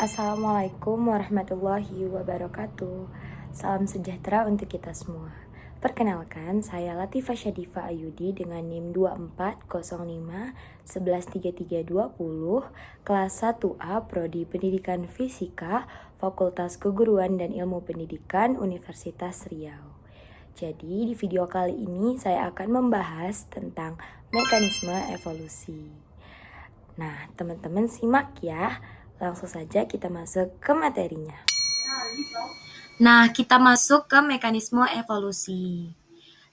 Assalamualaikum warahmatullahi wabarakatuh. Salam sejahtera untuk kita semua. Perkenalkan, saya Latifah Syadifa Ayudi dengan NIM 2405 kelas 1A Prodi Pendidikan Fisika, Fakultas Keguruan dan Ilmu Pendidikan Universitas Riau. Jadi, di video kali ini saya akan membahas tentang mekanisme evolusi. Nah, teman-teman simak ya. Langsung saja kita masuk ke materinya. Nah, kita masuk ke mekanisme evolusi.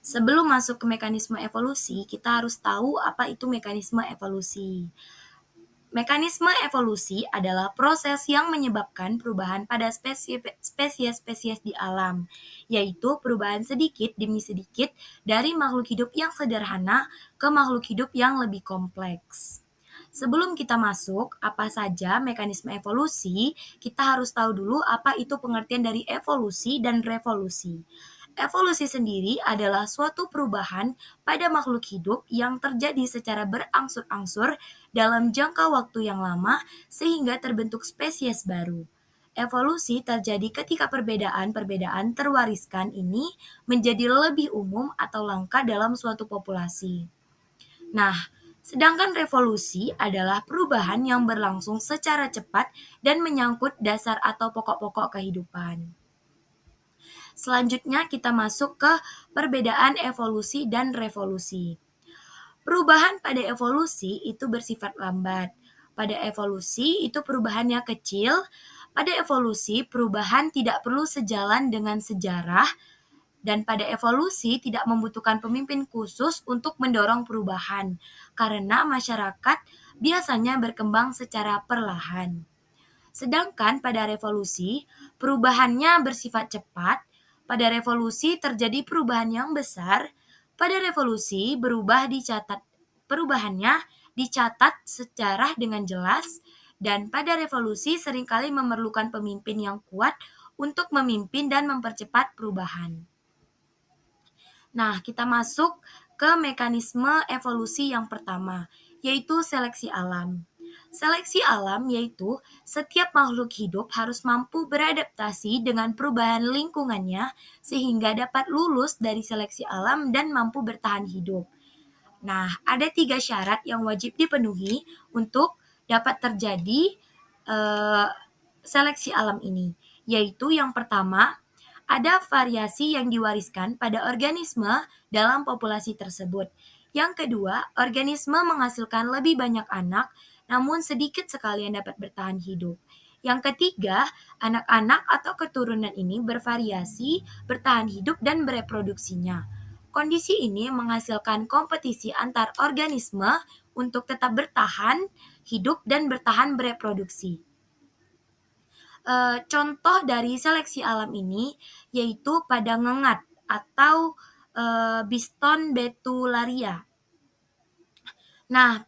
Sebelum masuk ke mekanisme evolusi, kita harus tahu apa itu mekanisme evolusi. Mekanisme evolusi adalah proses yang menyebabkan perubahan pada spesies-spesies di alam, yaitu perubahan sedikit demi sedikit dari makhluk hidup yang sederhana ke makhluk hidup yang lebih kompleks. Sebelum kita masuk, apa saja mekanisme evolusi, kita harus tahu dulu apa itu pengertian dari evolusi dan revolusi. Evolusi sendiri adalah suatu perubahan pada makhluk hidup yang terjadi secara berangsur-angsur dalam jangka waktu yang lama sehingga terbentuk spesies baru. Evolusi terjadi ketika perbedaan-perbedaan terwariskan ini menjadi lebih umum atau langka dalam suatu populasi. Nah, sedangkan revolusi adalah perubahan yang berlangsung secara cepat dan menyangkut dasar atau pokok-pokok kehidupan. Selanjutnya kita masuk ke perbedaan evolusi dan revolusi. Perubahan pada evolusi itu bersifat lambat. Pada evolusi itu perubahannya kecil. Pada evolusi perubahan tidak perlu sejalan dengan sejarah. Dan pada evolusi tidak membutuhkan pemimpin khusus untuk mendorong perubahan, karena masyarakat biasanya berkembang secara perlahan. Sedangkan pada revolusi, perubahannya bersifat cepat. Pada revolusi terjadi perubahan yang besar. Pada revolusi perubahannya dicatat sejarah dengan jelas, dan pada revolusi seringkali memerlukan pemimpin yang kuat untuk memimpin dan mempercepat perubahan. Nah, kita masuk ke mekanisme evolusi yang pertama, yaitu seleksi alam. Seleksi alam yaitu setiap makhluk hidup harus mampu beradaptasi dengan perubahan lingkungannya sehingga dapat lulus dari seleksi alam dan mampu bertahan hidup. Nah, ada 3 syarat yang wajib dipenuhi untuk dapat terjadi seleksi alam ini, yaitu yang pertama, ada variasi yang diwariskan pada organisme dalam populasi tersebut. Yang kedua, organisme menghasilkan lebih banyak anak, namun sedikit sekali yang dapat bertahan hidup. Yang ketiga, anak-anak atau keturunan ini bervariasi, bertahan hidup, dan bereproduksinya. Kondisi ini menghasilkan kompetisi antar organisme untuk tetap bertahan hidup dan bertahan bereproduksi. Contoh dari seleksi alam ini yaitu pada ngengat atau Biston betularia. Nah,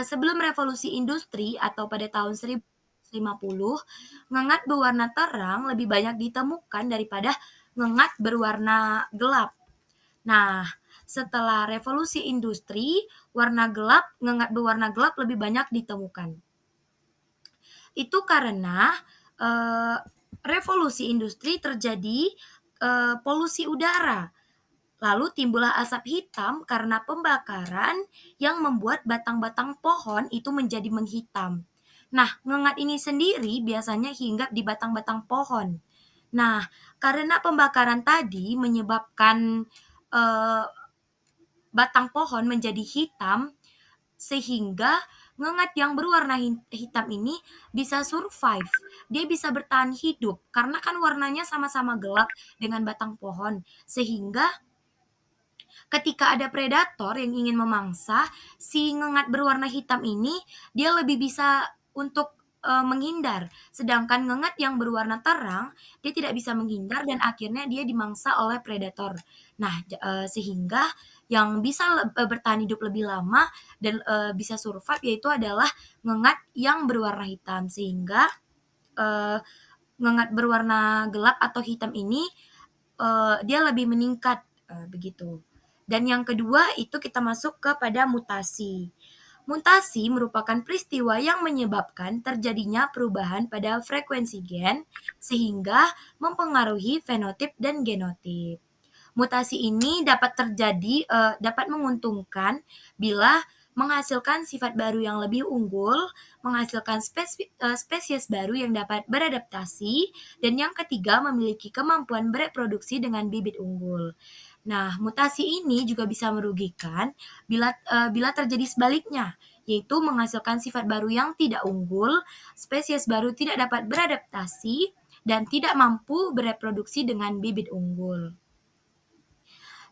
sebelum revolusi industri atau pada tahun 1950, ngengat berwarna terang lebih banyak ditemukan daripada ngengat berwarna gelap. Nah, setelah revolusi industri, ngengat berwarna gelap lebih banyak ditemukan. Itu karena revolusi industri terjadi polusi udara. Lalu timbullah asap hitam karena pembakaran yang membuat batang-batang pohon itu menjadi menghitam. Nah, ngengat ini sendiri biasanya hinggap di batang-batang pohon. Nah, karena pembakaran tadi menyebabkan batang pohon menjadi hitam, sehingga ngengat yang berwarna hitam ini bisa survive. Dia bisa bertahan hidup karena kan warnanya sama-sama gelap dengan batang pohon. Sehingga ketika ada predator yang ingin memangsa, si ngengat berwarna hitam ini dia lebih bisa untuk menghindar. Sedangkan ngengat yang berwarna terang, dia tidak bisa menghindar dan akhirnya dia dimangsa oleh predator. Nah, sehingga yang bisa bertahan hidup lebih lama dan bisa survive yaitu adalah ngengat yang berwarna hitam. Sehingga ngengat berwarna gelap atau hitam ini dia lebih meningkat begitu. Dan yang kedua itu kita masuk kepada mutasi. Mutasi merupakan peristiwa yang menyebabkan terjadinya perubahan pada frekuensi gen sehingga mempengaruhi fenotip dan genotip. Mutasi ini dapat menguntungkan bila menghasilkan sifat baru yang lebih unggul, menghasilkan spesies baru yang dapat beradaptasi, dan yang ketiga memiliki kemampuan bereproduksi dengan bibit unggul. Nah, mutasi ini juga bisa merugikan bila terjadi sebaliknya, yaitu menghasilkan sifat baru yang tidak unggul, spesies baru tidak dapat beradaptasi, dan tidak mampu bereproduksi dengan bibit unggul.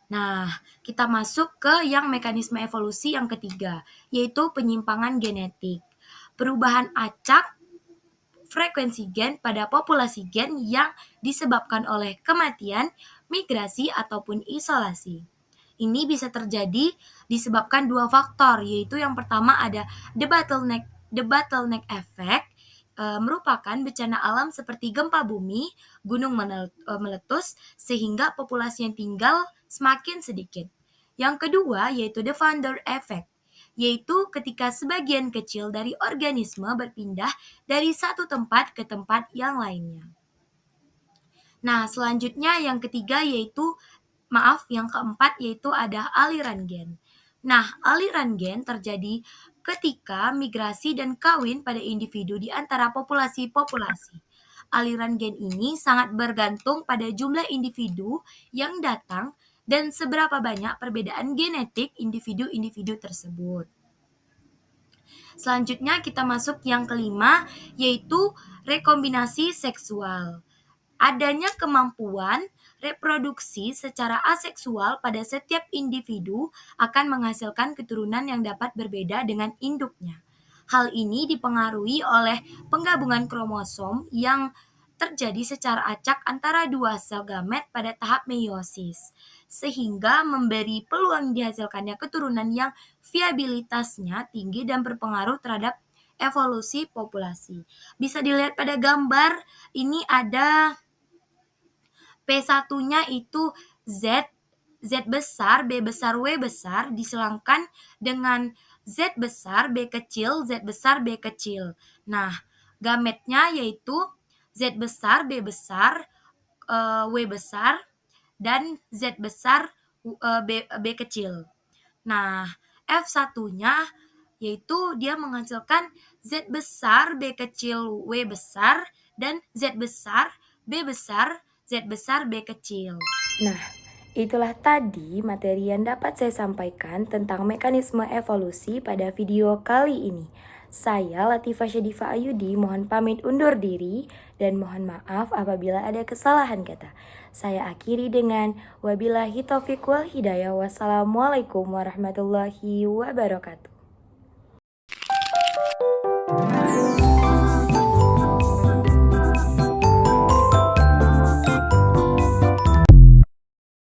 Nah, kita masuk ke yang mekanisme evolusi yang ketiga, yaitu penyimpangan genetik. Perubahan acak frekuensi gen pada populasi gen yang disebabkan oleh kematian, migrasi, ataupun isolasi. Ini bisa terjadi disebabkan dua faktor, yaitu yang pertama ada the bottleneck effect, merupakan bencana alam seperti gempa bumi, gunung meletus, sehingga populasi yang tinggal semakin sedikit. Yang kedua yaitu the founder effect, yaitu ketika sebagian kecil dari organisme berpindah dari satu tempat ke tempat yang lainnya. Nah, selanjutnya yang ketiga yang keempat yaitu ada aliran gen. Nah, aliran gen terjadi ketika migrasi dan kawin pada individu di antara populasi-populasi. Aliran gen ini sangat bergantung pada jumlah individu yang datang dan seberapa banyak perbedaan genetik individu-individu tersebut. Selanjutnya kita masuk yang kelima, yaitu rekombinasi seksual. Adanya kemampuan reproduksi secara aseksual pada setiap individu akan menghasilkan keturunan yang dapat berbeda dengan induknya. Hal ini dipengaruhi oleh penggabungan kromosom yang terjadi secara acak antara dua sel gamet pada tahap meiosis, sehingga memberi peluang dihasilkannya keturunan yang viabilitasnya tinggi dan berpengaruh terhadap evolusi populasi. Bisa dilihat pada gambar, ini ada P1-nya itu Z, Z besar, B besar, W besar diselangkan dengan Z besar, B kecil, Z besar, B kecil. Nah, gametnya yaitu Z besar, B besar, W besar, dan Z besar, B kecil. Nah, F1-nya yaitu dia menghasilkan Z besar, B kecil, W besar, dan Z besar, B besar, Z besar, B kecil. Nah, itulah tadi materi yang dapat saya sampaikan tentang mekanisme evolusi pada video kali ini. Saya Latifah Syedifa Ayudi mohon pamit undur diri dan mohon maaf apabila ada kesalahan kata. Saya akhiri dengan wabillahi taufiq wal hidayah. Wassalamualaikum warahmatullahi wabarakatuh.